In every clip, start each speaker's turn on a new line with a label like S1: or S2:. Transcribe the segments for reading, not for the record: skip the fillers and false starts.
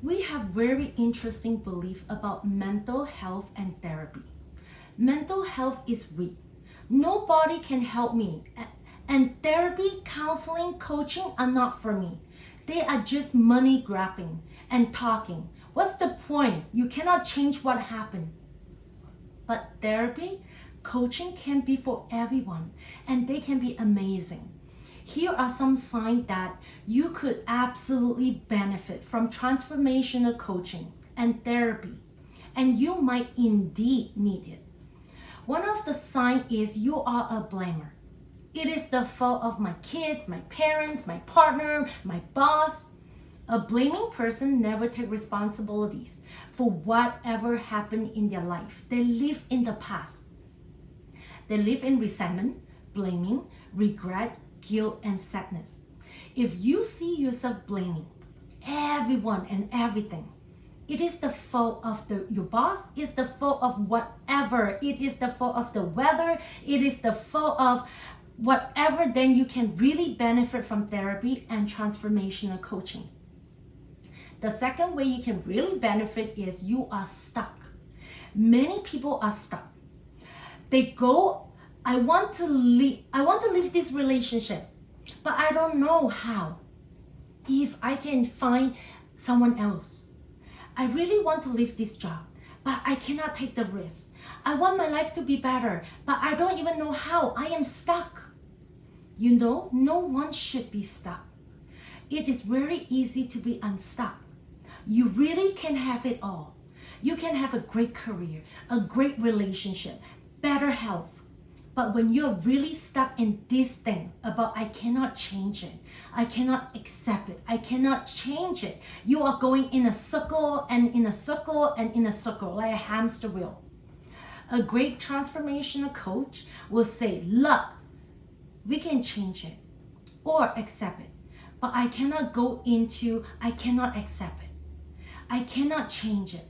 S1: We have very interesting belief about mental health and therapy. Mental health is weak. Nobody can help me. And therapy, counseling, coaching are not for me. They are just money grabbing and talking. What's the point? You cannot change what happened. But therapy, coaching can be for everyone and they can be amazing. Here are some signs that you could absolutely benefit from transformational coaching and therapy, and you might indeed need it. One of the signs is you are a blamer. It is the fault of my kids, my parents, my partner, my boss. A blaming person never takes responsibilities for whatever happened in their life. They live in the past. They live in resentment, blaming, regret, guilt, and sadness. If you see yourself blaming everyone and everything, it is the fault of your boss, it's the fault of whatever, it is the fault of the weather, it is the fault of whatever, then you can really benefit from therapy and transformational coaching. The second way you can really benefit is you are stuck. Many people are stuck. They go, I want to leave this relationship, but I don't know how. If I can find someone else. I really want to leave this job, but I cannot take the risk. I want my life to be better, but I don't even know how. I am stuck. You know, no one should be stuck. It is very easy to be unstuck. You really can have it all. You can have a great career, a great relationship, better health. But when you're really stuck in this thing about I cannot change it, I cannot accept it, I cannot change it, you are going in a circle and in a circle and in a circle like a hamster wheel. A great transformational coach will say, look, we can change it or accept it. But I cannot go into, I cannot accept it. I cannot change it.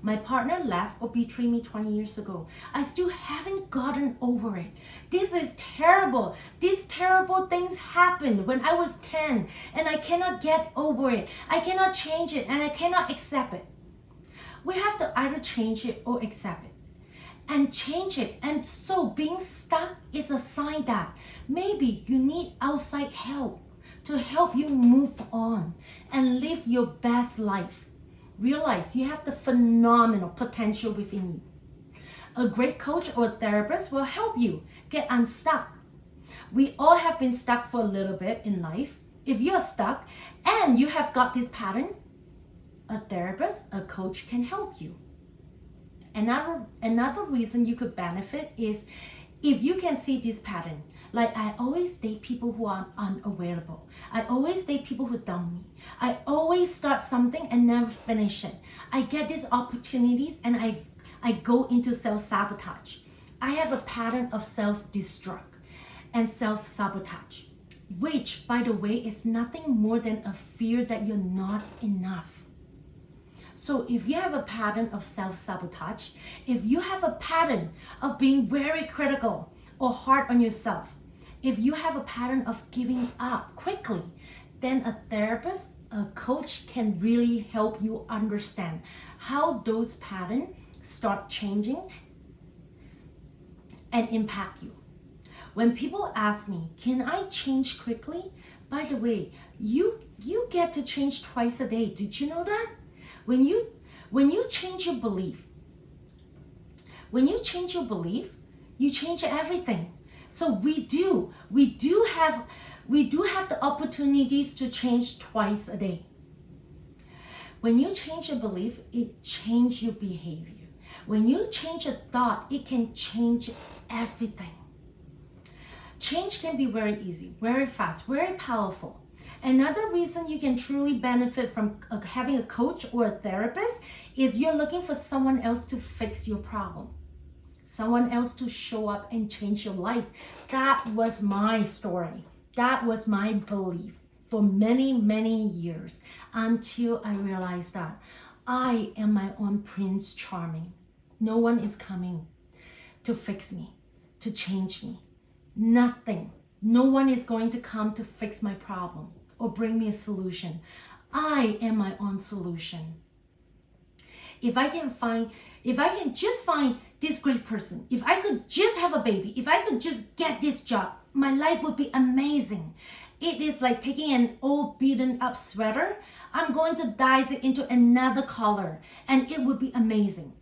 S1: My partner left or betrayed me 20 years ago. I still haven't gotten over it. This is terrible. These terrible things happened when I was 10 and I cannot get over it. I cannot change it and I cannot accept it. We have to either change it or accept it. And change it. And so being stuck is a sign that maybe you need outside help to help you move on and live your best life. Realize you have the phenomenal potential within you. A great coach or therapist will help you get unstuck. We all have been stuck for a little bit in life. If you're stuck and you have got this pattern, a therapist, a coach can help you. Another reason you could benefit is if you can see this pattern. Like I always date people who are unavailable. I always date people who dump me. I always start something and never finish it. I get these opportunities and I go into self-sabotage. I have a pattern of self-destruct and self-sabotage, which, by the way, is nothing more than a fear that you're not enough. So if you have a pattern of self-sabotage, if you have a pattern of being very critical or hard on yourself, if you have a pattern of giving up quickly, then a therapist, a coach can really help you understand how those patterns start changing and impact you. When people ask me, can I change quickly? By the way, you get to change twice a day. Did you know that? When you change your belief, you change everything. So we do have the opportunities to change twice a day. When you change your belief, it changes your behavior. When you change a thought, it can change everything. Change can be very easy, very fast, very powerful. Another reason you can truly benefit from having a coach or a therapist is you're looking for someone else to fix your problem. Someone else to show up and change your life. That was my story. That was my belief for many, many years until I realized that I am my own Prince Charming. No one is coming to fix me, to change me. Nothing. No one is going to come to fix my problem or bring me a solution. I am my own solution. If I can just find this great person, if I could just have a baby, if I could just get this job, my life would be amazing. It is like taking an old beaten up sweater. I'm going to dye it into another color and it would be amazing.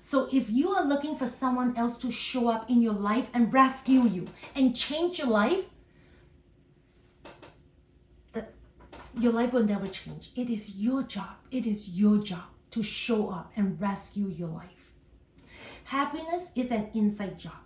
S1: So if you are looking for someone else to show up in your life and rescue you and change your life will never change. It is your job. It is your job to show up and rescue your life. Happiness is an inside job.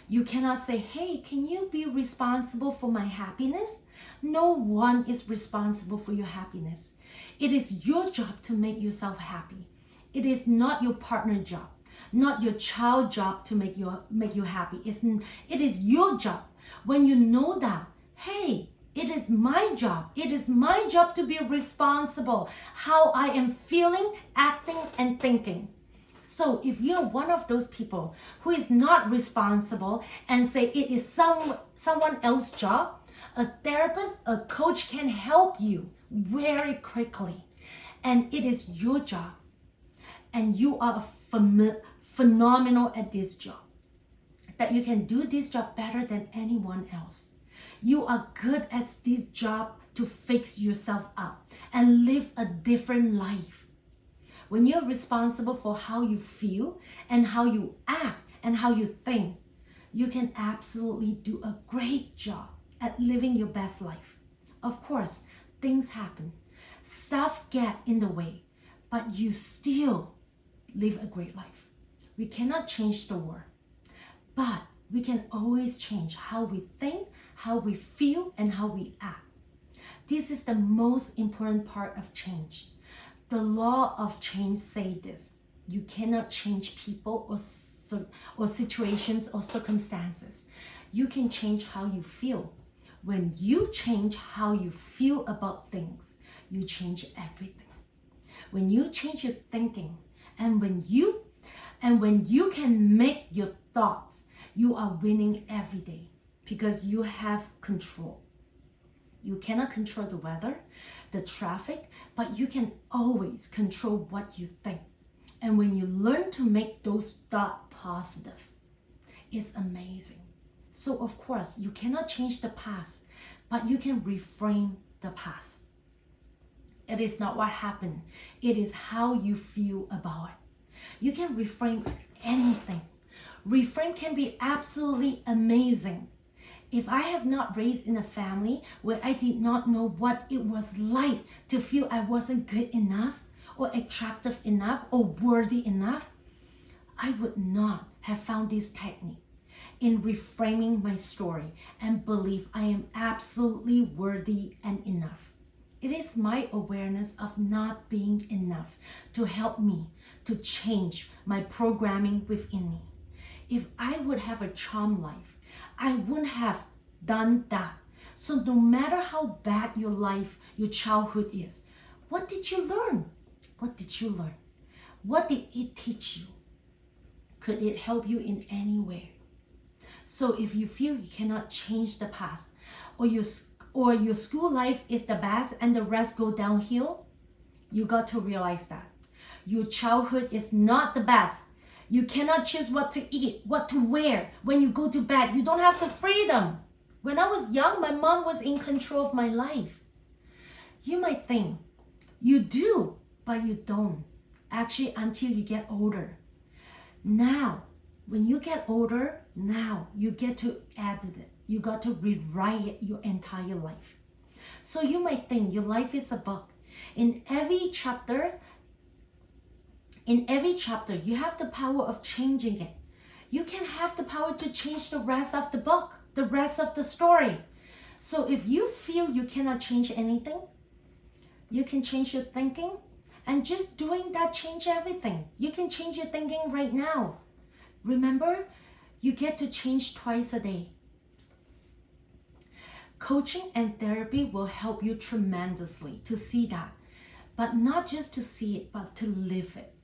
S1: You cannot say, hey, can you be responsible for my happiness? No one is responsible for your happiness. It is your job to make yourself happy. It is not your partner's job, not your child's job to make you happy. It is your job. When you know that, hey, it is my job. It is my job to be responsible how I am feeling, acting, and thinking. So if you're one of those people who is not responsible and say it is someone else's job, a therapist, a coach can help you very quickly. And it is your job. And you are phenomenal at this job. That you can do this job better than anyone else. You are good at this job to fix yourself up and live a different life. When you're responsible for how you feel and how you act and how you think, you can absolutely do a great job at living your best life. Of course, things happen. Stuff get in the way, but you still live a great life. We cannot change the world, but we can always change how we think, how we feel, and how we act. This is the most important part of change. The law of change say this: you cannot change people or situations or circumstances. You can change how you feel. When you change how you feel about things, you change everything. When you change your thinking, and when you can make your thoughts, you are winning every day because you have control. You cannot control the weather, the traffic, but you can always control what you think. And when you learn to make those thoughts positive, it's amazing. So of course, you cannot change the past, but you can reframe the past. It is not what happened. It is how you feel about it. You can reframe anything. Reframe can be absolutely amazing. If I have not raised in a family where I did not know what it was like to feel I wasn't good enough or attractive enough or worthy enough, I would not have found this technique in reframing my story and believe I am absolutely worthy and enough. It is my awareness of not being enough to help me to change my programming within me. If I would have a charmed life, I wouldn't have done that. So no matter how bad your life, your childhood is, what did you learn? What did you learn? What did it teach you? Could it help you in any way? So if you feel you cannot change the past, or your school life is the best and the rest go downhill, you got to realize that. Your childhood is not the best. You cannot choose what to eat, what to wear. When you go to bed, you don't have the freedom. When I was young, my mom was in control of my life. You might think you do, but you don't. Actually, until you get older. Now, when you get older, now you get to edit it. You got to rewrite your entire life. So you might think your life is a book. In every chapter, you have the power of changing it. You can have the power to change the rest of the book, the rest of the story. So if you feel you cannot change anything, you can change your thinking, and just doing that change everything. You can change your thinking right now. Remember, you get to change twice a day. Coaching and therapy will help you tremendously to see that, but not just to see it, but to live it,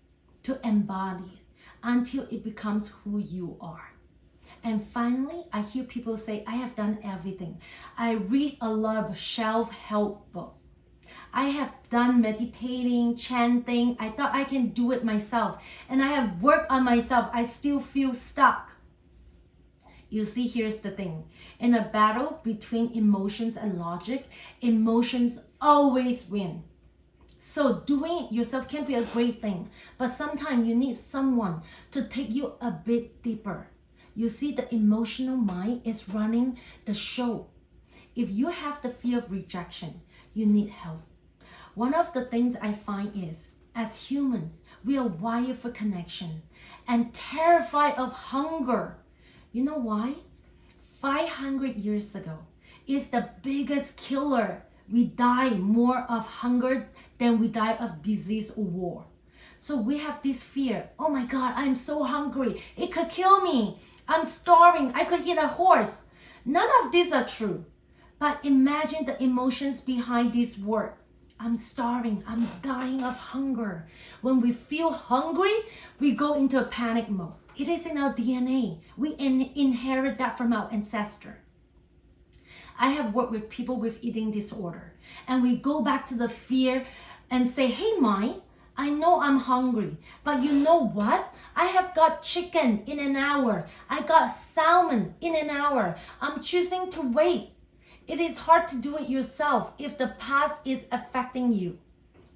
S1: to embody it until it becomes who you are. And finally, I hear people say, I have done everything. I read a lot of self-help books. I have done meditating, chanting. I thought I can do it myself. And I have worked on myself. I still feel stuck. You see, here's the thing. In a battle between emotions and logic, emotions always win. So doing it yourself can be a great thing, but sometimes you need someone to take you a bit deeper. You see, the emotional mind is running the show. If you have the fear of rejection, you need help. One of the things I find is, as humans, we are wired for connection and terrified of hunger. You know why? 500 years ago, it's the biggest killer. We die more of hunger than we die of disease or war. So we have this fear. Oh my God, I'm so hungry. It could kill me. I'm starving. I could eat a horse. None of these are true. But imagine the emotions behind this word. I'm starving. I'm dying of hunger. When we feel hungry, we go into a panic mode. It is in our DNA. We inherit that from our ancestor. I have worked with people with eating disorder, and we go back to the fear and say, hey, mind, I know I'm hungry, but you know what? I have got chicken in an hour. I got salmon in an hour. I'm choosing to wait. It is hard to do it yourself if the past is affecting you.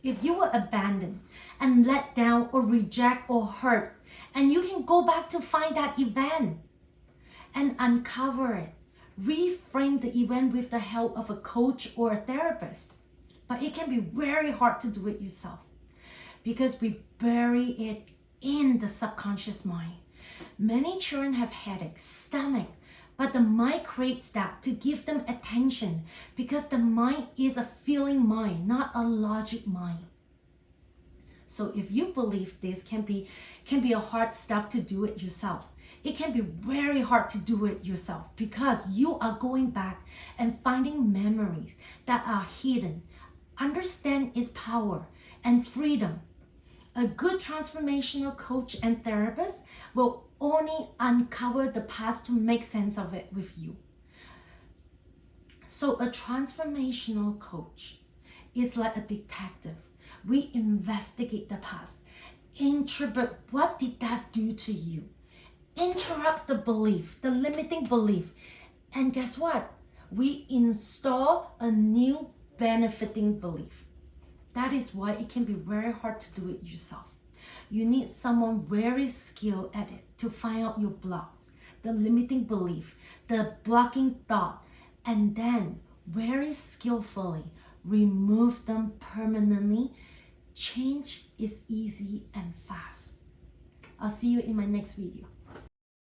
S1: If you were abandoned and let down or reject or hurt, and you can go back to find that event and uncover it. Reframe the event with the help of a coach or a therapist. But it can be very hard to do it yourself because we bury it in the subconscious mind. Many children have headaches, stomach, but the mind creates that to give them attention because the mind is a feeling mind, not a logic mind. So if you believe this can be a hard stuff to do it yourself, it can be very hard to do it yourself because you are going back and finding memories that are hidden. Understand its power and freedom. A good transformational coach and therapist will only uncover the past to make sense of it with you. So a transformational coach is like a detective. We investigate the past, interpret what did that do to you, interrupt the belief, the limiting belief, and guess what? We install a new benefiting belief. That is why it can be very hard to do it yourself. You need someone very skilled at it to find out your blocks, the limiting belief, the blocking thought, and then very skillfully remove them permanently. Change is easy and fast. I'll see you in my next video.